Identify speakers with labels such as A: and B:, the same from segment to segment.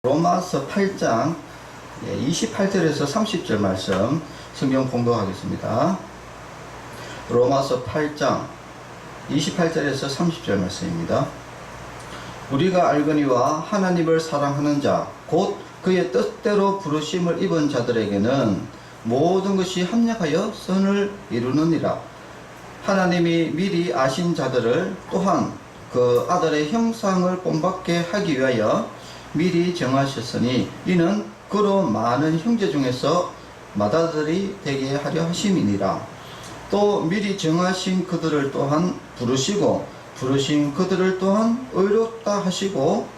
A: 로마서 8장 28절에서 30절 말씀 성경 봉독하겠습니다. 로마서 8장 28절에서 30절 말씀입니다. 우리가 알거니와 하나님을 사랑하는 자 곧 그의 뜻대로 부르심을 입은 자들에게는 모든 것이 합력하여 선을 이루느니라. 하나님이 미리 아신 자들을 또한 그 아들의 형상을 본받게 하기 위하여 미리 정하셨으니 이는 그로 많은 형제 중에서 맏아들이 되게 하려 하심이니라. 또 미리 정하신 그들을 또한 부르시고 부르신 그들을 또한 의롭다 하시고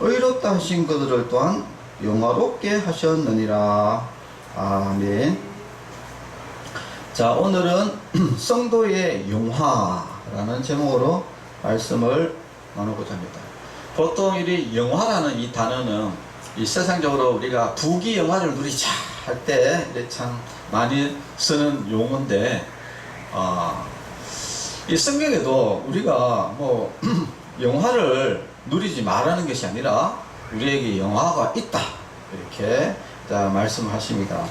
A: 의롭다 하신 그들을 또한 영화롭게 하셨느니라. 아멘. 자, 오늘은 성도의 영화라는 제목으로 말씀을 나누고자 합니다. 보통 이 영화라는 이 단어는 이 세상적으로 우리가 부귀 영화를 누리자 할 때 참 많이 쓰는 용어인데, 이 성경에도 우리가 뭐 영화를 누리지 말라는 것이 아니라 우리에게 영화가 있다 이렇게 말씀하십니다.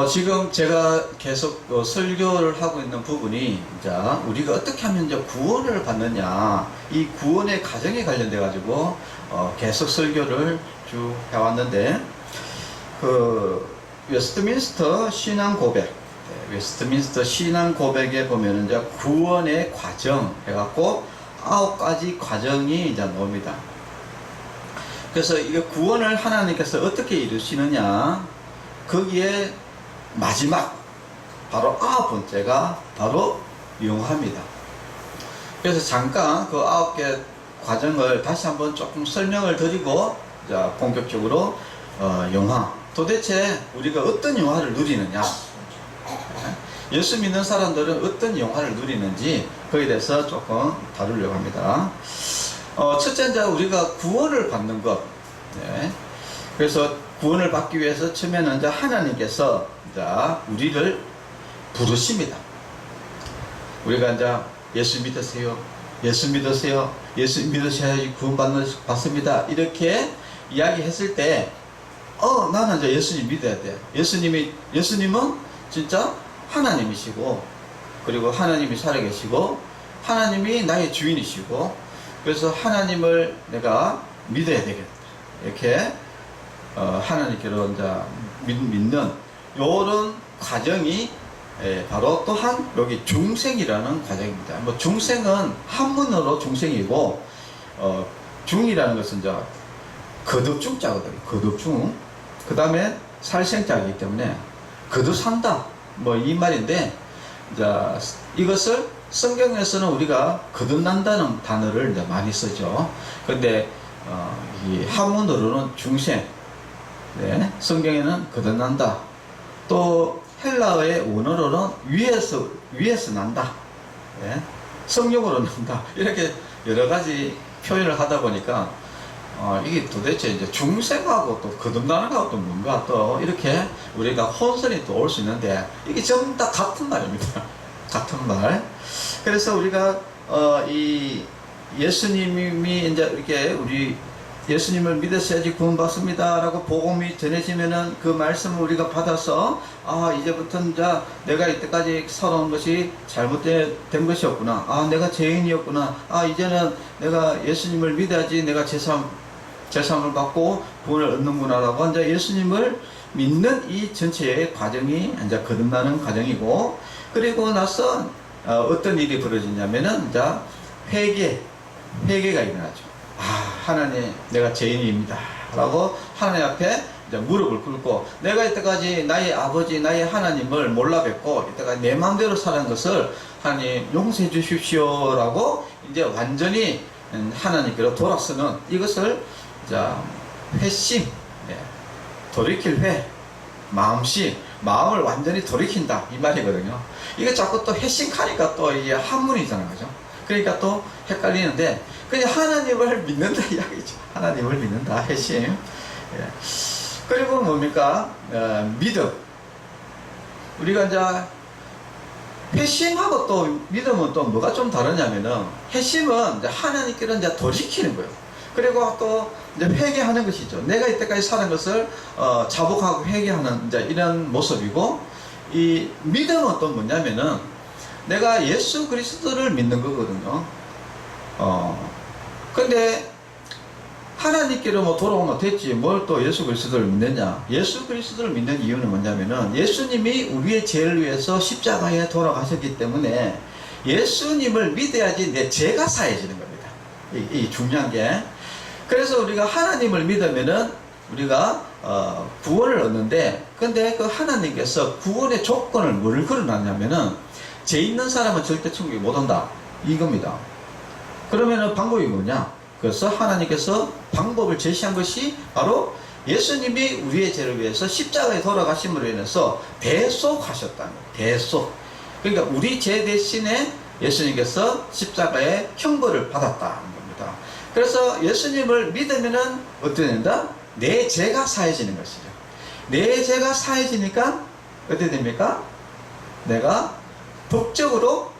A: 지금 제가 계속 설교를 하고 있는 부분이 우리가 어떻게 하면 이제 구원을 받느냐, 이 구원의 과정에 관련돼 가지고 계속 설교를 쭉 해왔는데, 그 웨스트민스터 신앙 고백, 웨스트민스터 신앙 고백에 보면은 이제 구원의 과정 해갖고 9가지 과정이 이제 나옵니다. 그래서 이게 구원을 하나님께서 어떻게 이루시느냐, 거기에 마지막 바로 9번째가 바로 영화입니다. 그래서 잠깐 그 9개 과정을 다시 한번 조금 설명을 드리고 본격적으로 영화, 도대체 우리가 어떤 영화를 누리느냐, 예수 믿는 사람들은 어떤 영화를 누리는지 거기에 대해서 조금 다루려고 합니다. 첫째, 우리가 구원을 받는 것. 그래서 구원을 받기 위해서 처음에는 하나님께서 우리를 부르십니다. 우리가 예수 믿으세요, 예수 믿으세요, 예수 믿으셔야지 구원 받습니다 이렇게 이야기했을 때 나는 예수님 믿어야 돼. 예수님은 진짜 하나님이시고, 그리고 하나님이 살아계시고, 하나님이 나의 주인이시고, 그래서 하나님을 내가 믿어야 되겠다. 이렇게 하나님께로 믿는 요런 과정이 바로 또한 여기 중생이라는 과정입니다. 뭐 중생은 한문으로 중생이고, 중이라는 것은 거듭중자거든요. 거듭중. 그 다음에 살생자이기 때문에 거듭산다, 뭐 이 말인데, 이것을 성경에서는 우리가 거듭난다는 단어를 많이 쓰죠. 근데 이 한문으로는 중생, 성경에는 거듭난다. 또 헬라어의 원어로는 위에서 난다, 성령으로 난다. 이렇게 여러 가지 표현을 하다 보니까 이게 도대체 중생하고 또 거듭나는 거하고 또 뭔가 또 이렇게 우리가 혼선이 또 올 수 있는데, 이게 전부 다 같은 말입니다. 같은 말. 그래서 우리가 이 예수님이 이렇게 우리 예수님을 믿으셔야지 구원받습니다 라고 복음이 전해지면은 그 말씀을 우리가 받아서 이제부터는 내가 이때까지 살아온 것이 잘못된 것이었구나, 내가 죄인이었구나, 이제는 내가 예수님을 믿어야지 내가 제사함을 받고 구원을 얻는구나 라고 예수님을 믿는 이 전체의 과정이 거듭나는 과정이고, 그리고 나서 어떤 일이 벌어지냐면은 회개가 일어나죠. 하나님, 내가 죄인입니다 라고 하나님 앞에 무릎을 꿇고, 내가 이때까지 나의 아버지, 나의 하나님을 몰라 뵙고 이때까지 내 마음대로 살은 것을 하나님 용서해 주십시오 라고 완전히 하나님께로 돌아서는 이것을 회심, 돌이킬 회, 마음을 완전히 돌이킨다 이 말이거든요. 이게 자꾸 또 회심하니까 또 이게 한문이잖아요, 그죠? 그러니까 또 헷갈리는데, 그냥 하나님을 믿는다 이야기죠. 하나님을 믿는다, 회심. 그리고 뭡니까? 믿음. 우리가 회심하고 또 믿음은 또 뭐가 좀 다르냐면은, 회심은 하나님께로 돌이키는 거예요. 그리고 또 이제 회개하는 것이죠. 내가 이때까지 살은 것을 자복하고 회개하는 이제 이런 모습이고, 이 믿음은 또 뭐냐면은 내가 예수 그리스도를 믿는 거거든요. 근데 하나님께로 뭐 돌아오면 됐지 뭘 또 예수 그리스도를 믿느냐. 예수 그리스도를 믿는 이유는 뭐냐면은 예수님이 우리의 죄를 위해서 십자가에 돌아가셨기 때문에 예수님을 믿어야지 내 죄가 사해지는 겁니다. 이 중요한 게. 그래서 우리가 하나님을 믿으면은 우리가 구원을 얻는데, 근데 그 하나님께서 구원의 조건을 뭘 걸어놨냐면은 죄 있는 사람은 절대 천국에 못 온다 이겁니다. 그러면은 방법이 뭐냐? 그래서 하나님께서 방법을 제시한 것이 바로 예수님이 우리의 죄를 위해서 십자가에 돌아가심으로 인해서 대속하셨다는 거예요. 대속. 그러니까 우리 죄 대신에 예수님께서 십자가에 형벌을 받았다는 겁니다. 그래서 예수님을 믿으면은 어떻게 된다? 내 죄가 사해지는 것이죠. 내 죄가 사해지니까 어떻게 됩니까? 내가 법적으로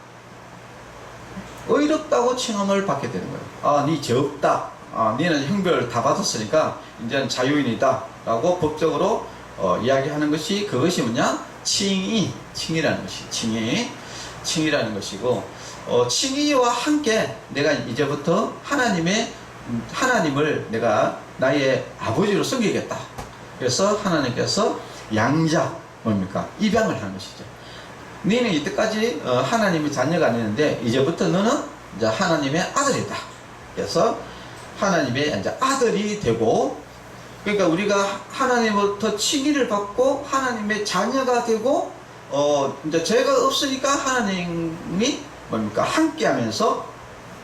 A: 의롭다고 칭함을 받게 되는 거예요. 아, 네 죄 없다. 아, 너는 형벌 다 받았으니까 이제는 자유인이다. 라고 법적으로 이야기하는 것이, 그것이 뭐냐? 칭의라는 것이, 칭의라는 것이고, 칭의와 함께 내가 이제부터 하나님을 내가 나의 아버지로 섬기겠다. 그래서 하나님께서 양자, 뭡니까? 입양을 하는 것이죠. 너는 이때까지 하나님의 자녀가 아니었는데 이제부터 너는 이제 하나님의 아들이다. 그래서 하나님의 이제 아들이 되고, 그러니까 우리가 하나님으로부터 칭의를 받고 하나님의 자녀가 되고, 이제 죄가 없으니까 하나님이 뭡니까? 함께하면서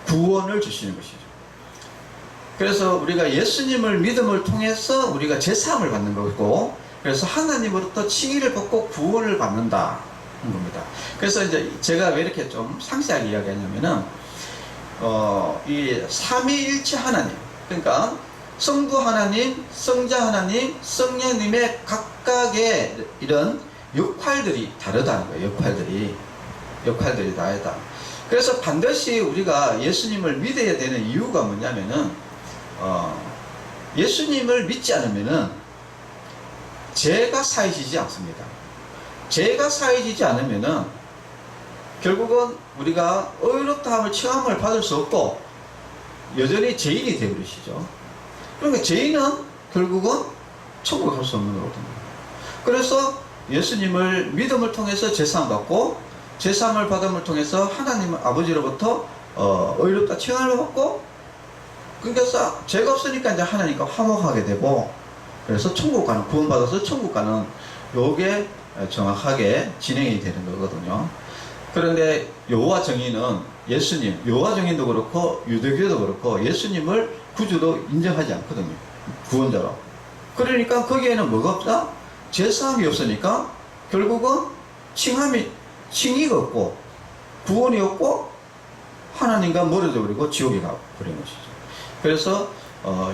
A: 구원을 주시는 것이죠. 그래서 우리가 예수님을 믿음을 통해서 우리가 제사함을 받는 거고, 그래서 하나님으로부터 칭의를 받고 구원을 받는다. 겁니다. 그래서 이제 제가 왜 이렇게 좀 상세하게 이야기하냐면은, 이 삼위일체 하나님, 그러니까 성부 하나님, 성자 하나님, 성령님의 각각의 이런 역할들이 다르다는 거예요. 역할들이 다르다. 그래서 반드시 우리가 예수님을 믿어야 되는 이유가 뭐냐면은, 예수님을 믿지 않으면은 죄가 사해지지 않습니다. 죄가 사해지지 않으면은 결국은 우리가 의롭다함을 체험을 받을 수 없고 여전히 죄인이 되어버리시죠. 그러니까 죄인은 결국은 천국에 갈 수 없는 거거든요. 그래서 예수님을 믿음을 통해서 제사함 받고, 제사함을 받음을 통해서 하나님 아버지로부터 의롭다 칭함을 받고, 그러니까 죄가 없으니까 이제 하나님과 화목하게 되고, 그래서 천국 가는, 구원받아서 천국 가는, 요게 정확하게 진행이 되는 거거든요. 그런데 여호와 정의는 예수님, 여호와 정의도 그렇고 유대교도 그렇고 예수님을 구주로 인정하지 않거든요. 구원자로. 그러니까 거기에는 뭐가 없다? 제사함이 없으니까 결국은 칭의가 없고 구원이 없고 하나님과 멀어져 버리고 지옥에 가버린 것이죠. 그래서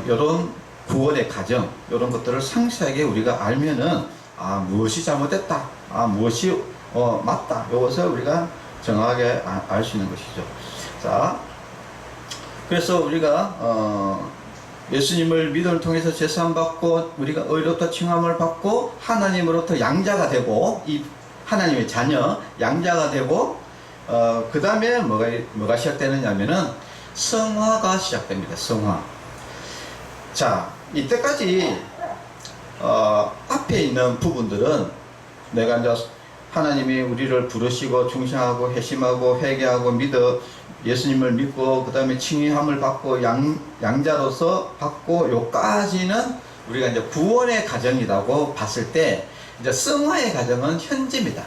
A: 이런 구원의 과정, 이런 것들을 상세하게 우리가 알면은, 아, 무엇이 잘못됐다, 아, 무엇이 맞다, 이것을 우리가 정확하게 알 수 있는 것이죠. 자, 그래서 우리가 예수님을 믿음을 통해서 제사함 받고 우리가 의롭다 칭함을 받고 하나님으로부터 양자가 되고, 이 하나님의 자녀 양자가 되고, 그 다음에 뭐가 시작되느냐면은 성화가 시작됩니다. 성화. 자, 이때까지 앞에 있는 부분들은 내가 이제 하나님이 우리를 부르시고 충성하고 회심하고 회개하고 믿어 예수님을 믿고 그 다음에 칭의함을 받고 양자로서 받고, 요까지는 우리가 이제 구원의 과정이라고 봤을 때, 이제 성화의 과정은 현재입니다.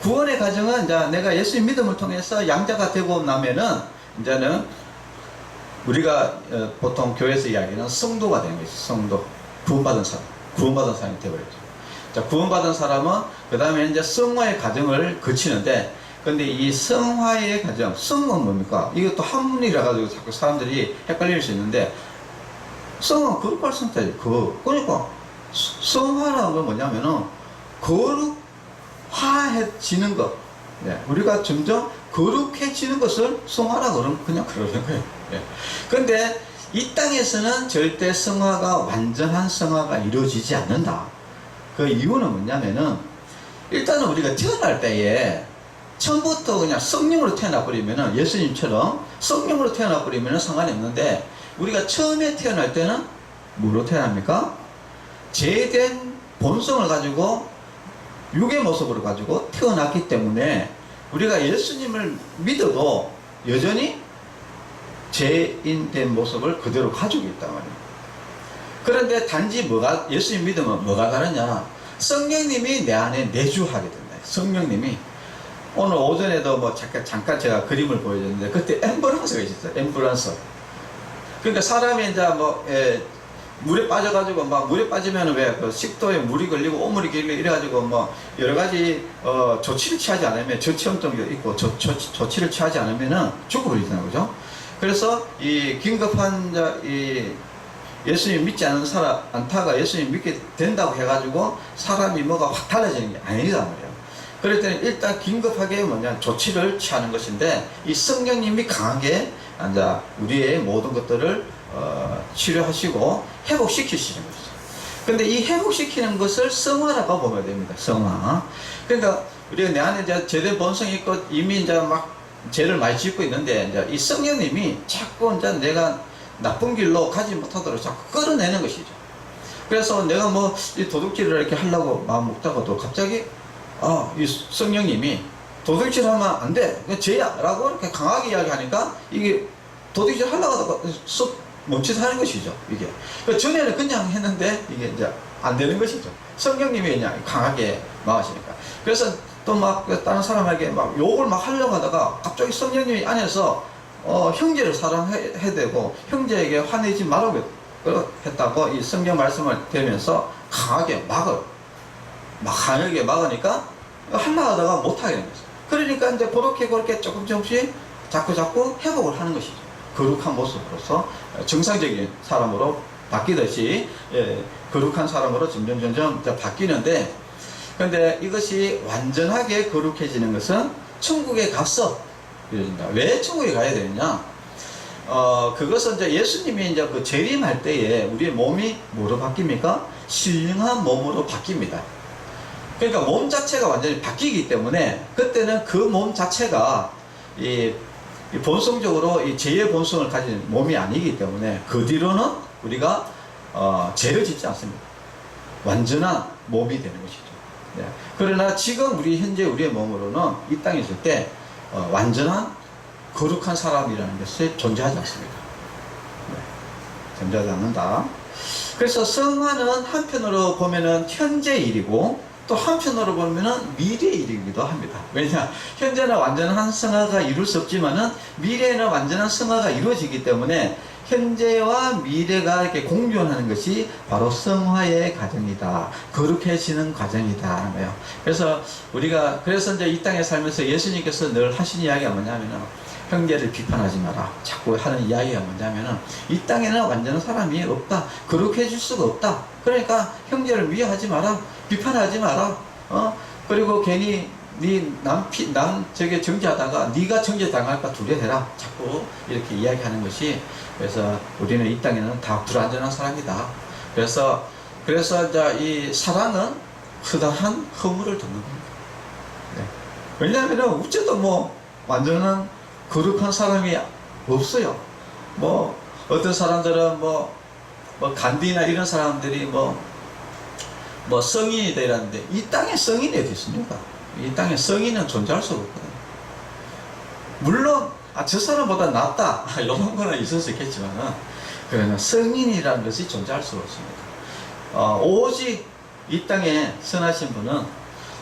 A: 구원의 과정은 이제 내가 예수님 믿음을 통해서 양자가 되고 나면은 이제는 우리가 보통 교회에서 이야기하는 성도가 되는 것이죠. 성도. 구원받은 사람이 되어버렸죠. 자, 구원받은 사람은 그 다음에 이제 성화의 과정을 거치는데, 근데 이 성화의 과정, 성은 뭡니까? 이것도 한문이라 가지고 자꾸 사람들이 헷갈릴 수 있는데, 성은 거룩할 성자지. 그러니까 성화라는 건 뭐냐면은 거룩화해지는 것. 네, 우리가 점점 거룩해지는 것을 성화라 그러면 그냥 그러는 거예요. 네. 근데 이 땅에서는 절대 성화가 완전한 성화가 이루어지지 않는다. 그 이유는 뭐냐면은 일단은 우리가 태어날 때에 처음부터 그냥 성령으로 태어나버리면은 예수님처럼 성령으로 태어나버리면은 상관이 없는데 우리가 처음에 태어날 때는 뭐로 태어납니까? 죄된 본성을 가지고 육의 모습으로 가지고 태어났기 때문에 우리가 예수님을 믿어도 여전히 죄인된 모습을 그대로 가지고 있단 말이에요. 그런데 단지 예수님 믿으면 뭐가 다르냐? 성령님이 내 안에 내주하게 된다. 성령님이 오늘 오전에도 뭐 잠깐 제가 그림을 보여줬는데 그때 엠브런스가 있었어요. 엠브런스. 그러니까 사람이 이제 물에 빠져가지고 막 물에 빠지면 왜 그 식도에 물이 걸리고 오물이 걸리고 이래가지고 뭐 여러 가지 조치를 취하지 않으면 저체온증도 있고 조치를 취하지 않으면은 죽어버리잖아요, 그죠? 그래서 이 긴급한 이 예수님 믿지 않는 사람 안타가 예수님 믿게 된다고 해가지고 사람이 뭐가 확 달라지는 게 아니란 말이에요. 그럴 때는 일단 긴급하게 조치를 취하는 것인데 이 성령님이 강하게 이제 우리의 모든 것들을 치료하시고 회복시키시는 것이죠. 근데 이 회복시키는 것을 성화라고 보면 됩니다. 성화. 그러니까 우리가 내 안에 이제 제대로 본성이 있고 이미 이제 막 죄를 많이 짓고 있는데 이제 이 성령님이 자꾸 이제 내가 나쁜 길로 가지 못하도록 자꾸 끌어내는 것이죠. 그래서 내가 뭐 이 도둑질을 이렇게 하려고 마음 먹다가도 갑자기 이 성령님이 도둑질 하면 안 돼. 그건 죄야. 라고 이렇게 강하게 이야기하니까 이게 도둑질 하려고 하다가 쏙 멈춰서 하는 것이죠. 이게. 전에는 그냥 했는데 이게 이제 안 되는 것이죠. 성령님이 그냥 강하게 막으시니까. 그래서 또 막 다른 사람에게 막 욕을 막 하려고 하다가 갑자기 성령님이 안에서 형제를 사랑해야 되고 형제에게 화내지 말라고 했다고 이 성경 말씀을 들으면서 강하게 막 강하게 막으니까 하려고 하다가 못하게 된 거죠. 그러니까 이제 그렇게 조금씩 자꾸 회복을 하는 것이죠. 거룩한 모습으로서 정상적인 사람으로 바뀌듯이 거룩한 사람으로 점점 바뀌는데, 근데 이것이 완전하게 거룩해지는 것은 천국에 가서 이루어진다. 왜 천국에 가야 되느냐? 그것은 이제 예수님이 이제 그 재림할 때에 우리의 몸이 뭐로 바뀝니까? 신령한 몸으로 바뀝니다. 그러니까 몸 자체가 완전히 바뀌기 때문에 그때는 그 몸 자체가 이 본성적으로 이 죄의 본성을 가진 몸이 아니기 때문에 그 뒤로는 우리가 죄를 짓지 않습니다. 완전한 몸이 되는 것이죠. 네. 그러나 지금 현재 우리의 몸으로는 이 땅에 있을 때 완전한 거룩한 사람이라는 것이 존재하지 않습니다. 네. 존재하지 않는다. 그래서 성화는 한편으로 보면은 현재 일이고 또 한편으로 보면은 미래 일이기도 합니다. 왜냐? 현재는 완전한 성화가 이룰 수 없지만은 미래에는 완전한 성화가 이루어지기 때문에 현재와 미래가 이렇게 공존하는 것이 바로 성화의 과정이다. 거룩해지는 과정이다. 그래서 그래서 이제 이 땅에 살면서 예수님께서 늘 하신 이야기가 뭐냐면은 형제를 비판하지 마라. 자꾸 하는 이야기가 뭐냐면은 이 땅에는 완전한 사람이 없다. 거룩해질 수가 없다. 그러니까 형제를 미워하지 마라. 비판하지 마라. 그리고 괜히 남 저게 정죄하다가 네가 정죄당할까 두려워해라. 자꾸 이렇게 이야기하는 것이, 그래서 우리는 이 땅에는 다 불완전한 사람이다. 그래서 이제 이 사랑은 허다한 허물을 듣는 겁니다. 네. 왜냐하면 어째도 뭐 완전한 거룩한 사람이 없어요. 뭐 어떤 사람들은 뭐 간디나 이런 사람들이 뭐 성인이 되라는데 이 땅에 성인이 어디 있습니까? 이 땅에 성인은 존재할 수가 없거든요. 물론 저 사람보다 낫다 이런 거는 있을 수 있겠지만 그러나 성인이라는 것이 존재할 수가 없습니다. 오직 이 땅에 선하신 분은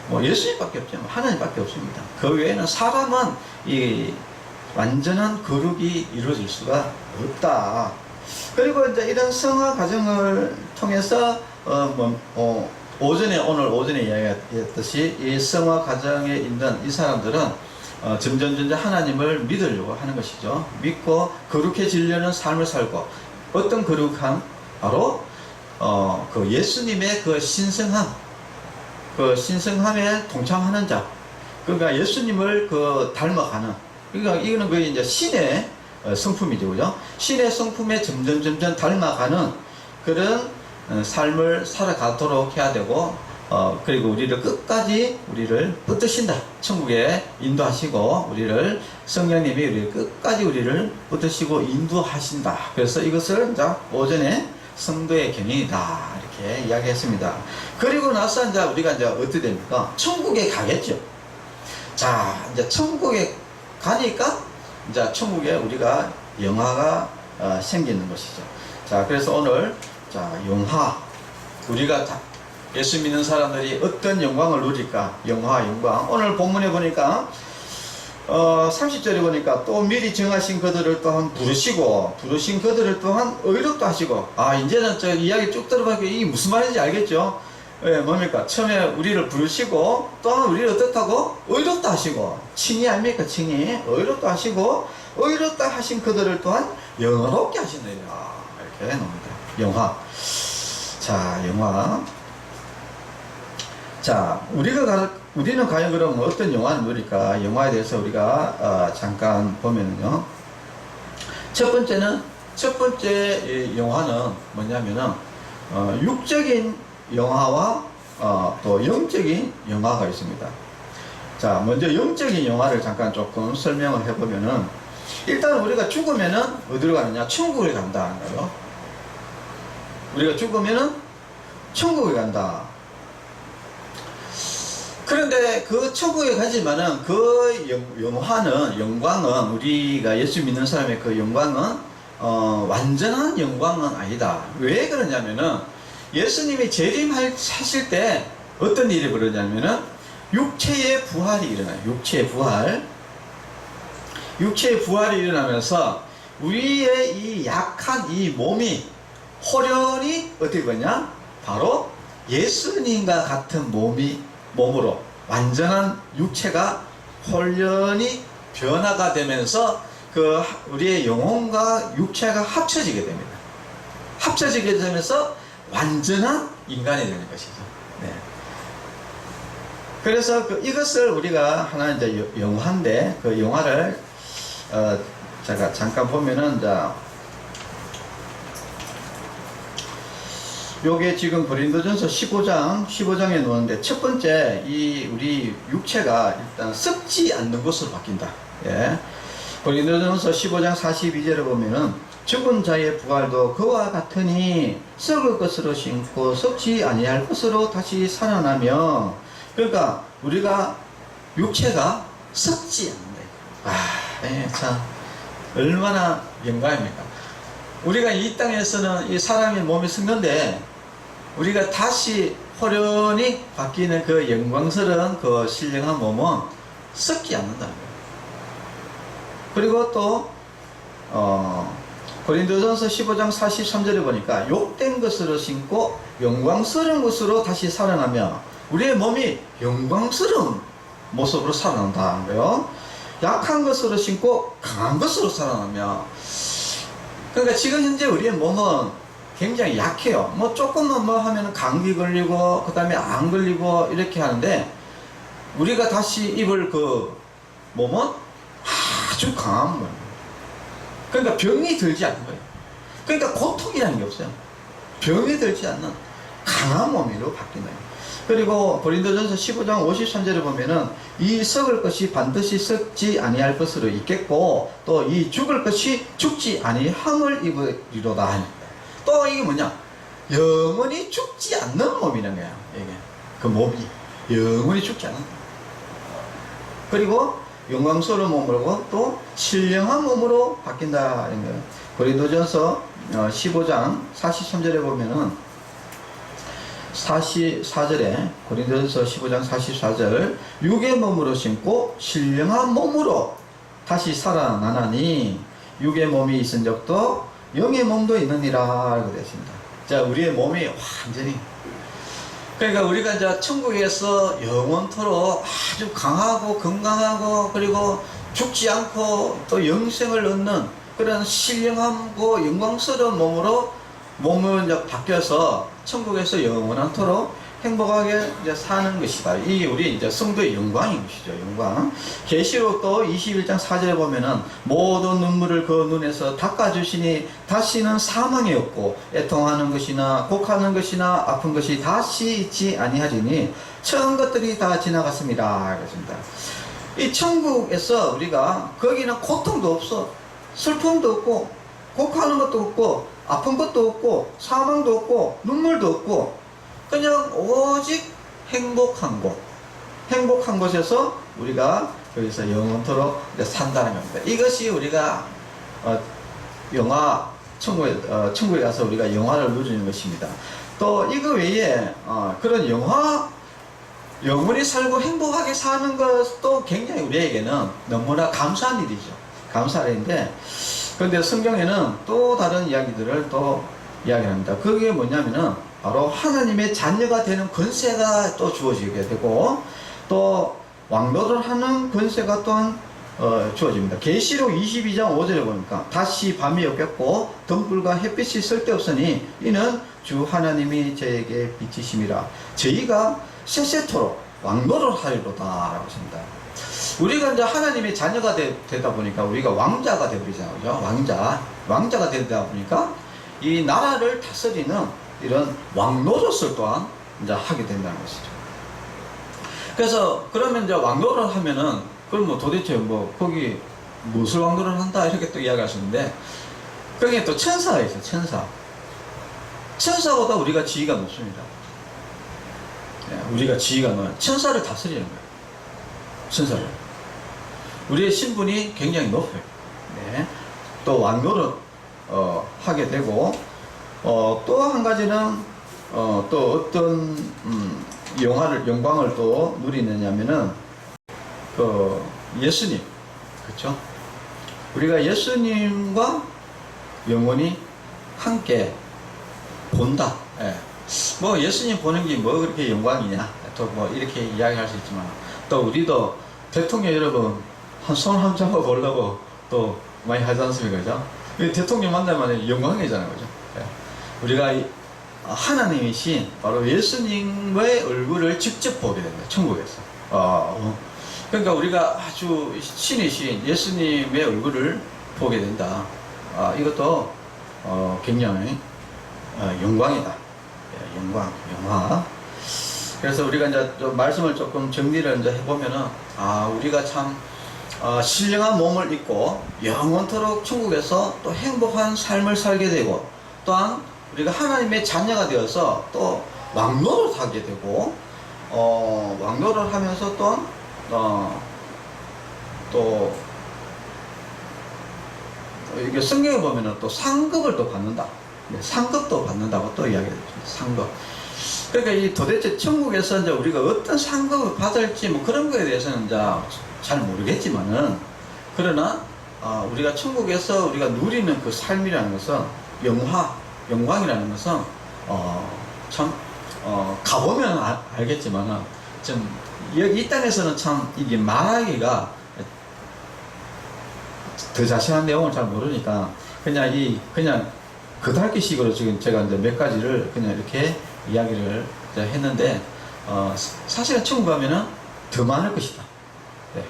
A: 뭐 예수님밖에 없지만 하나님밖에 없습니다. 그 외에는 사람은 이 완전한 거룩이 이루어질 수가 없다. 그리고 이제 이런 성화 과정을 통해서 오늘 오전에 이야기했듯이 이 성화 과정에 있는 이 사람들은 점점 하나님을 믿으려고 하는 것이죠. 믿고 거룩해지려는 삶을 살고, 어떤 거룩함? 바로 그 예수님의 그 신성함, 그 신성함에 동참하는 자, 그러니까 예수님을 닮아가는, 그러니까 이거는 이제 신의 성품이죠, 그죠? 신의 성품에 점점 닮아가는 그런 삶을 살아가도록 해야 되고, 그리고 우리를 끝까지 우리를 붙드신다. 천국에 인도하시고, 우리를, 성령님이 우리를 끝까지 우리를 붙드시고 인도하신다. 그래서 이것을 이제 오전에 성도의 경영이다. 이렇게 이야기했습니다. 그리고 나서 이제 우리가 이제 어떻게 됩니까? 천국에 가겠죠. 자, 이제 천국에 가니까 이제 천국에 우리가 영화가 생기는 것이죠. 자, 그래서 오늘 자, 영화, 우리가 예수 믿는 사람들이 어떤 영광을 누릴까? 영광. 오늘 본문에 보니까 30절에 보니까 또 미리 정하신 그들을 또한 부르신 그들을 또한 의롭다 하시고. 이제는 저 이야기 쭉 들어보니까 이게 무슨 말인지 알겠죠? 예, 뭡니까? 처음에 우리를 부르시고 또한 우리를 어떻다고? 의롭다 하시고. 칭의 아닙니까? 칭의. 의롭다 하시고 의롭다 하신 그들을 또한 영화롭게 하시느니라. 이렇게 해놓습니다. 영화. 자, 영화. 자, 우리는 과연 그럼 어떤 영화를 누릴까? 영화에 대해서 우리가 잠깐 보면은요. 첫 번째 영화는 뭐냐면은 육적인 영화와 또 영적인 영화가 있습니다. 자, 먼저 영적인 영화를 잠깐 조금 설명을 해보면은, 일단 우리가 죽으면은 어디로 가느냐? 천국에 간다는 거예요. 우리가 죽으면은 천국에 간다. 그런데 그 천국에 가지만은 그 영광은 우리가 예수 믿는 사람의 그 영광은 완전한 영광은 아니다. 왜 그러냐면은 예수님이 재림하실 때 어떤 일이 벌어지냐면은 육체의 부활이 일어나요. 육체의 부활이 일어나면서 우리의 이 약한 이 몸이 호련히 어떻게 되냐? 바로 예수님과 같은 몸으로 완전한 육체가 홀연히 변화가 되면서 그 우리의 영혼과 육체가 합쳐지게 됩니다. 합쳐지게 되면서 완전한 인간이 되는 것이죠. 네. 그래서 이것을 우리가 하나 이제 영화인데, 그 영화를 제가 잠깐 보면은 요게 지금 고린도전서 15장에 놓았는데, 첫 번째 우리 육체가 일단 썩지 않는 것으로 바뀐다. 예. 고린도전서 15장 42절에 보면은 죽은 자의 부활도 그와 같으니 썩을 것으로 심고 썩지 아니할 것으로 다시 살아나며, 그러니까 우리가 육체가 썩지 않는다. 참 얼마나 영광입니까? 우리가 이 땅에서는 이 사람의 몸이 썩는데 우리가 다시 호련히 바뀌는 그 영광스러운 그 신령한 몸은 썩지 않는다는 거예요. 그리고 또 고린도전서 15장 43절에 보니까 욕된 것으로 심고 영광스러운 것으로 다시 살아나며 우리의 몸이 영광스러운 모습으로 살아난다는 거예요. 약한 것으로 심고 강한 것으로 살아나며, 그러니까 지금 현재 우리의 몸은 굉장히 약해요. 뭐 조금만 뭐 하면 감기 걸리고 그 다음에 안 걸리고 이렇게 하는데, 우리가 다시 입을 그 몸은 아주 강한 거예요. 그러니까 병이 들지 않는 거예요. 그러니까 고통이라는 게 없어요. 병이 들지 않는 강한 몸으로 바뀐 거예요. 그리고 고린도전서 15장 53절에 보면은 이 썩을 것이 반드시 썩지 아니할 것으로 있겠고 또 이 죽을 것이 죽지 아니함을 입으리로다. 또 이게 뭐냐? 영원히 죽지 않는 몸이라는 거야. 이게 그 몸이 영원히 죽지 않는. 그리고 영광스러운 몸으로 또 신령한 몸으로 바뀐다. 이런 거예요. 고린도전서 15장 43절에 보면은 44절에 고린도전서 15장 44절 육의 몸으로 심고 신령한 몸으로 다시 살아나나니 육의 몸이 있은 적도 영의 몸도 있느니라 라고 되어 있습니다. 자, 우리의 몸이 완전히, 그러니까 우리가 이제 천국에서 영원토록 아주 강하고 건강하고 그리고 죽지 않고 또 영생을 얻는 그런 신령하고 영광스러운 몸으로 몸을 이제 바뀌어서 천국에서 영원토록 행복하게 이제 사는 것이다. 이게 우리 이제 성도의 영광인 것이죠. 영광. 계시록 또 21장 4절에 보면은 모든 눈물을 그 눈에서 닦아주시니 다시는 사망이 없고 애통하는 것이나 곡하는 것이나 아픈 것이 다시 있지 아니하리니 처음 것들이 다 지나갔습니다. 그렇습니다. 이 천국에서 우리가 거기는 고통도 없어, 슬픔도 없고, 곡하는 것도 없고, 아픈 것도 없고, 사망도 없고, 눈물도 없고, 그냥 오직 행복한 곳, 행복한 곳에서 우리가 여기서 영원토록 산다는 겁니다. 이것이 우리가 천국에 가서 우리가 영화를 누리는 것입니다. 또 이거 외에 그런 영원히 살고 행복하게 사는 것도 굉장히 우리에게는 너무나 감사한 일이죠. 감사한 일인데, 그런데 성경에는 또 다른 이야기들을 또 이야기합니다. 그게 뭐냐면은 바로 하나님의 자녀가 되는 권세가 또 주어지게 되고, 또 왕노를 하는 권세가 또한 주어집니다. 계시록 22장 5절에 보니까 다시 밤이 없겠고 등불과 햇빛이 쓸데없으니 이는 주 하나님이 저에게 빛이심이라. 저희가 세세토록 왕노를 하리로다 라고 했습니다. 우리가 이제 하나님의 자녀가 되다 보니까 우리가 왕자가 되버리잖아요. 그죠? 왕자가 되다 보니까 이 나라를 다스리는 이런 왕노릇을 또한 이제 하게 된다는 것이죠. 그래서 그러면 이제 왕노릇을 하면은 그럼 뭐 도대체 뭐 거기 무엇을 왕노릇을 한다 이렇게 또 이야기하시는데, 거기에 또 천사가 있어요. 천사보다 우리가 지위가 높습니다. 우리가 지위가 높아요. 천사를 다스리는 거예요. 천사를. 우리의 신분이 굉장히 높아요. 네. 또 왕노릇 하게 되고, 또 한 가지는 또 어떤 영광을 또 누리느냐면은 예수님, 그렇죠? 우리가 예수님과 영원히 함께 본다. 예. 뭐 예수님 보는 게 뭐 그렇게 영광이냐? 또 뭐 이렇게 이야기할 수 있지만, 또 우리도 대통령 여러분 한 손 한 잡아 보려고 또 많이 하지 않습니까? 그죠? 대통령 만나면 영광이잖아요, 그죠? 예. 우리가 하나님이신 바로 예수님의 얼굴을 직접 보게 됩니다. 천국에서. 그러니까 우리가 아주 신이신 예수님의 얼굴을 보게 된다. 이것도 굉장히 영광이다. 예, 영화. 그래서 우리가 이제 말씀을 조금 정리를 이제 해보면은, 우리가 참 신령한 몸을 입고 영원토록 천국에서 또 행복한 삶을 살게 되고, 또한 우리가 하나님의 자녀가 되어서 또 왕노를 하게 되고, 왕노를 하면서 또 이게 성경에 보면은 또 상급을 또 받는다. 상급도 받는다고 또 이야기해요. 상급. 그러니까 이 도대체 천국에서 이제 우리가 어떤 상급을 받을지 뭐 그런 거에 대해서는 이제 잘 모르겠지만은, 그러나 우리가 천국에서 우리가 누리는 그 삶이라는 것은 영광이라는 것은 참 가보면 알겠지만은 좀 이 땅에서는 참 이게 말하기가 더 자세한 내용을 잘 모르니까 그냥 그달기식으로 지금 제가 이제 몇 가지를 그냥 이렇게 이야기를 했는데, 사실은 천국 가면은 더 많을 것이다. 네.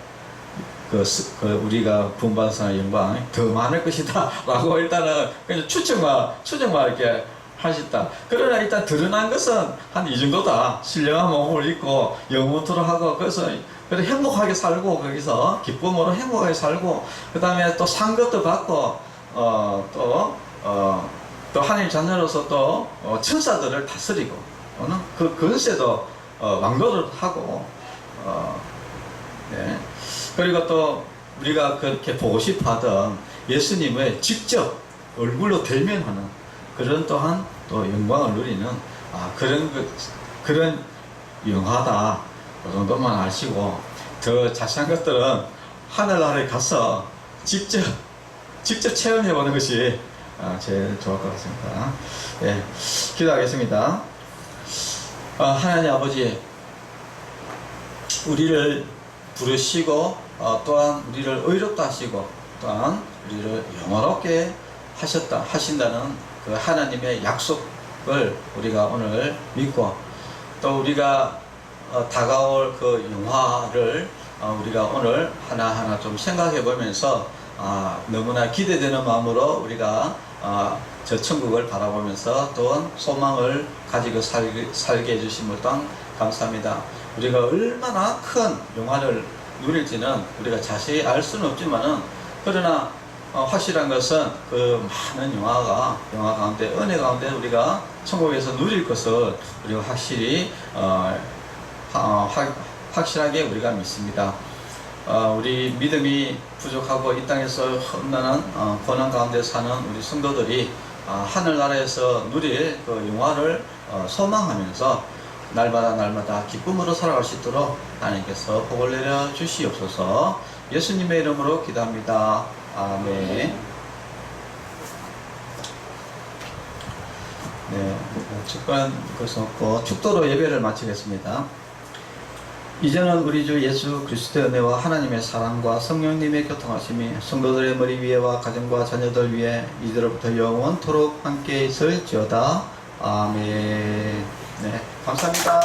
A: 우리가 분반사의 영광 더 많을 것이다 라고 일단은 그냥 추정만 이렇게 하셨다. 그러나 일단 드러난 것은 한 이 정도다. 신령한 몸을 입고 영원토록 하고, 그래서 행복하게 살고, 거기서 기쁨으로 행복하게 살고, 그 다음에 또 상급도 받고, 또 하나님 자녀로서 또 천사들을 다스리고, 그 권세도 왕노를 하고, 네. 그리고 또 우리가 그렇게 보고 싶어 하던 예수님의 직접 얼굴로 대면하는 그런 또한 또 영광을 누리는 그런 영화다. 그 정도만 아시고, 더 자세한 것들은 하늘나라에 가서 직접 체험해 보는 것이 제일 좋을 것 같습니다. 예, 기도하겠습니다. 하나님 아버지, 우리를 부르시고 또한 우리를 의롭다 하시고 또한 우리를 영화롭게 하신다는 그 하나님의 약속을 우리가 오늘 믿고 또 우리가 다가올 그 영화를 우리가 오늘 하나하나 좀 생각해 보면서 너무나 기대되는 마음으로 우리가 저 천국을 바라보면서 또한 소망을 가지고 살게 해주신 것 또한 감사합니다. 우리가 얼마나 큰 영화를 누릴지는 우리가 자세히 알 수는 없지만은, 그러나 확실한 것은 그 많은 영화 가운데, 은혜 가운데 우리가 천국에서 누릴 것을 우리가 확실히 확실하게 우리가 믿습니다. 우리 믿음이 부족하고 이 땅에서 험난한 고난 가운데 사는 우리 성도들이 하늘나라에서 누릴 그 영화를 소망하면서 날마다 기쁨으로 살아갈 수 있도록 하나님께서 복을 내려 주시옵소서. 예수님의 이름으로 기도합니다. 아멘. 네, 특별한 것은 없고 축도로 예배를 마치겠습니다. 이제는 우리 주 예수 그리스도의 은혜와 하나님의 사랑과 성령님의 교통하심이 성도들의 머리 위에와 가정과 자녀들 위에 이제로부터 영원토록 함께 있을지어다. 아멘. 네, 감사합니다.